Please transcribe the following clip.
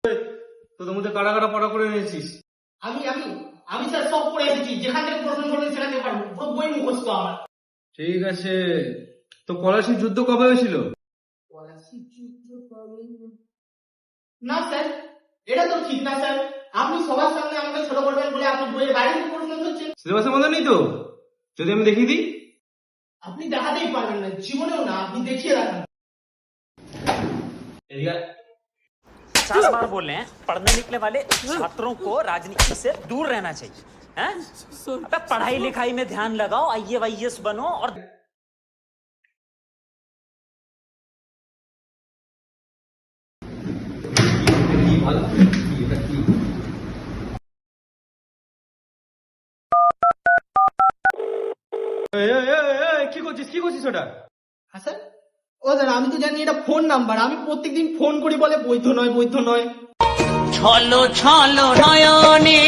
তোদের মধ্যে কারা কারা পড়া করে এনেছিস? আমি আমি আমি স্যার সব পড়ে এসেছি, যেখান থেকে প্রশ্ন করবে সেখান থেকে পারবো, পুরো বই মুখস্থ আমার। ঠিক আছে, তো পলাশির যুদ্ধ কবে হয়েছিল? না স্যার, এটা তো ঠিক না স্যার। আপনি সবার সামনে আমাকে ছোট করবেন বলে আপনি বইয়ের বাইরে থেকে প্রশ্ন করছেন। সিলেবাসের মধ্যে নেই তো? যদি আমি দেখিয়ে দিই? আপনি দেখাতেই পারবেন না, জীবনেও না, আপনি দেখিয়ে রাখেন। এদিকে 50 बार बोले हैं पढ़ने निकले वाले छात्रों को राजनीति से दूर रहना चाहिए हैं? अबे पढ़ाई लिखाई में ध्यान लगाओ, आईएएस बनो और কি করছিস ওটা? হ্যাঁ স্যার, ও স্যার আমি তো জানি এটা ফোন নাম্বার, আমি প্রত্যেকদিন ফোন করি বলে বৈধ নয় বৈধ নয়। ছলো ছলো নয়নে